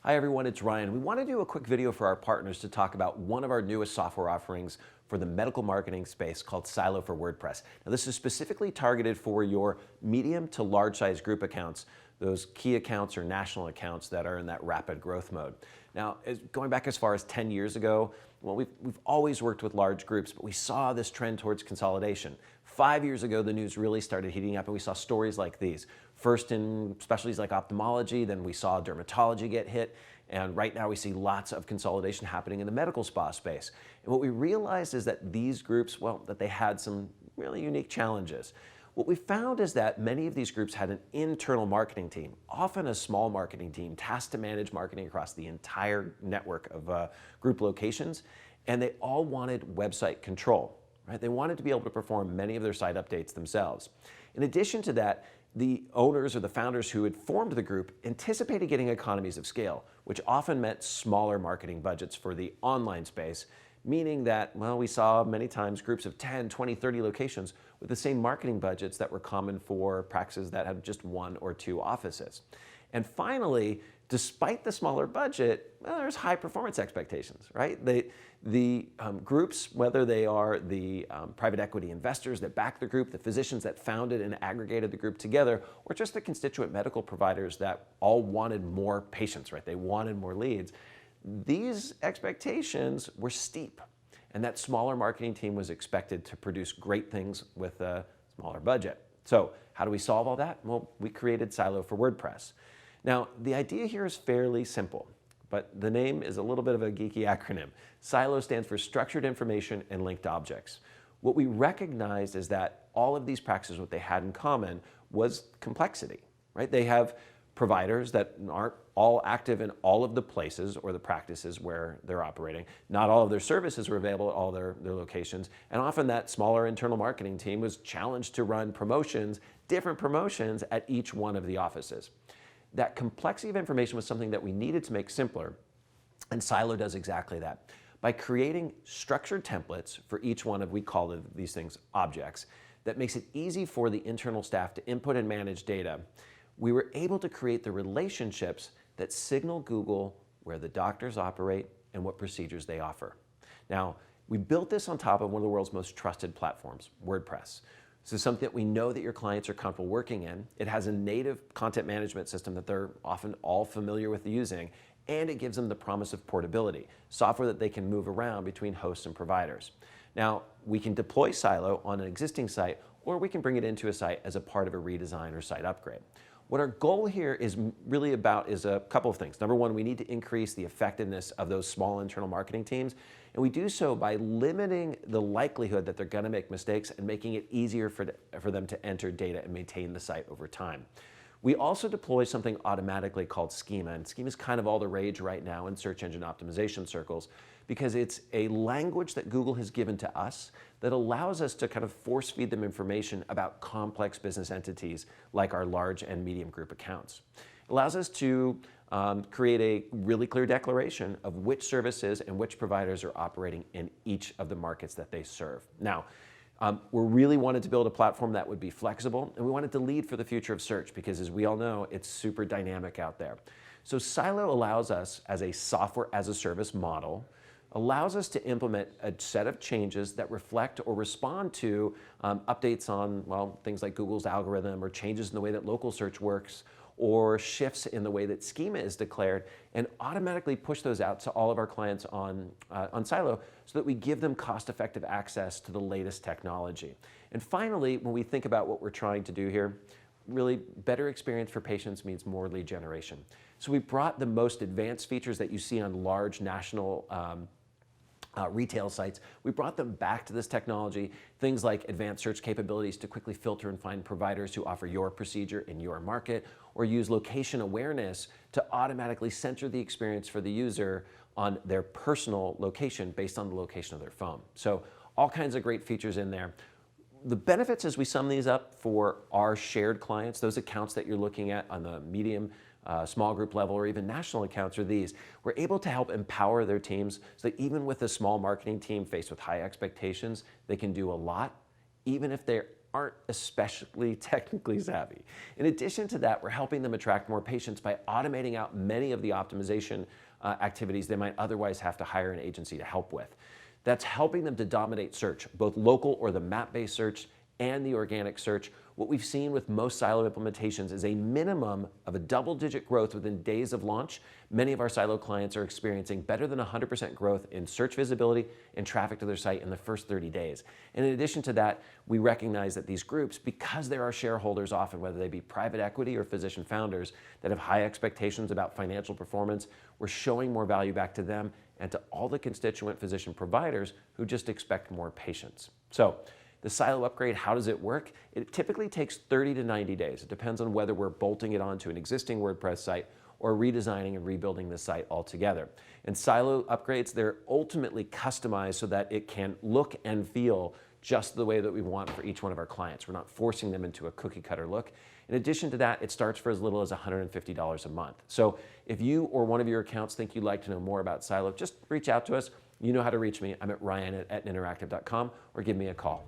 Hi everyone, it's Ryan. We want to do a quick video for our partners to talk about one of our newest software offerings for the medical marketing space called Silo for WordPress. Now this is specifically targeted for your medium to large size group accounts, those key accounts or national accounts that are in that rapid growth mode. Now, going back as far as 10 years ago, well, we've always worked with large groups, but we saw this trend towards consolidation. 5 years ago, the news really started heating up and we saw stories like these. First in specialties like ophthalmology, then we saw dermatology get hit, and right now we see lots of consolidation happening in the medical spa space. And what we realized is that these groups, well, that they had some really unique challenges. What we found is that many of these groups had an internal marketing team, often a small marketing team tasked to manage marketing across the entire network of group locations, and they all wanted website control. Right? They wanted to be able to perform many of their site updates themselves. In addition to that, the owners or the founders who had formed the group anticipated getting economies of scale, which often meant smaller marketing budgets for the online space, meaning that, well, we saw many times groups of 10, 20, 30 locations with the same marketing budgets that were common for practices that had just 1 or 2 offices. And finally, despite the smaller budget, well, there's high performance expectations, right? The groups, whether they are the private equity investors that back the group, the physicians that founded and aggregated the group together, or just the constituent medical providers that all wanted more patients, right? They wanted more leads. These expectations were steep, and that smaller marketing team was expected to produce great things with a smaller budget. So how do we solve all that? Well, we created Silo for WordPress. Now, the idea here is fairly simple, but the name is a little bit of a geeky acronym. Silo stands for Structured Information and Linked Objects. What we recognized is that all of these practices, what they had in common was complexity, right? They have providers that aren't all active in all of the places or the practices where they're operating. Not all of their services are available at all their locations. And often that smaller internal marketing team was challenged to run promotions, different promotions at each one of the offices. That complexity of information was something that we needed to make simpler, and Silo does exactly that. By creating structured templates for each one of, we call these things objects, that makes it easy for the internal staff to input and manage data, we were able to create the relationships that signal Google where the doctors operate and what procedures they offer. Now, we built this on top of one of the world's most trusted platforms, WordPress. This is something that we know that your clients are comfortable working in. It has a native content management system that they're often all familiar with using, and it gives them the promise of portability, software that they can move around between hosts and providers. Now, we can deploy Silo on an existing site, or we can bring it into a site as a part of a redesign or site upgrade. What our goal here is really about is a couple of things. Number one, we need to increase the effectiveness of those small internal marketing teams, and we do so by limiting the likelihood that they're going to make mistakes and making it easier for them to enter data and maintain the site over time. We also deploy something automatically called Schema, and Schema is kind of all the rage right now in search engine optimization circles because it's a language that Google has given to us that allows us to kind of force feed them information about complex business entities like our large and medium group accounts. It allows us to create a really clear declaration of which services and which providers are operating in each of the markets that they serve. Now, we really wanted to build a platform that would be flexible, and we wanted to lead for the future of search because, as we all know, it's super dynamic out there. So Silo allows us, as a software as a service model, allows us to implement a set of changes that reflect or respond to updates on, well, things like Google's algorithm or changes in the way that local search works or shifts in the way that Schema is declared, and automatically push those out to all of our clients on Silo so that we give them cost-effective access to the latest technology. And finally, when we think about what we're trying to do here, really better experience for patients means more lead generation. So we brought the most advanced features that you see on large national retail sites. We brought them back to this technology, things like advanced search capabilities to quickly filter and find providers who offer your procedure in your market, or use location awareness to automatically center the experience for the user on their personal location based on the location of their phone. So all kinds of great features in there. The benefits as we sum these up for our shared clients, those accounts that you're looking at on the medium, small group level, or even national accounts are these. We're able to help empower their teams so that even with a small marketing team faced with high expectations, they can do a lot, even if they're aren't especially technically savvy. In addition to that, we're helping them attract more patients by automating out many of the optimization activities they might otherwise have to hire an agency to help with. That's helping them to dominate search, both local or the map-based search and the organic search. What we've seen with most Silo implementations is a minimum of a double-digit growth within days of launch. Many of our Silo clients are experiencing better than 100% growth in search visibility and traffic to their site in the first 30 days. And in addition to that, we recognize that these groups, because there are shareholders often, whether they be private equity or physician founders, that have high expectations about financial performance, we're showing more value back to them and to all the constituent physician providers who just expect more patients. So, the Silo upgrade, how does it work? It typically takes 30 to 90 days. It depends on whether we're bolting it onto an existing WordPress site or redesigning and rebuilding the site altogether. And Silo upgrades, they're ultimately customized so that it can look and feel just the way that we want for each one of our clients. We're not forcing them into a cookie cutter look. In addition to that, it starts for as little as $150 a month. So if you or one of your accounts think you'd like to know more about Silo, just reach out to us. You know how to reach me. I'm at ryan@etnainteractive.com or give me a call.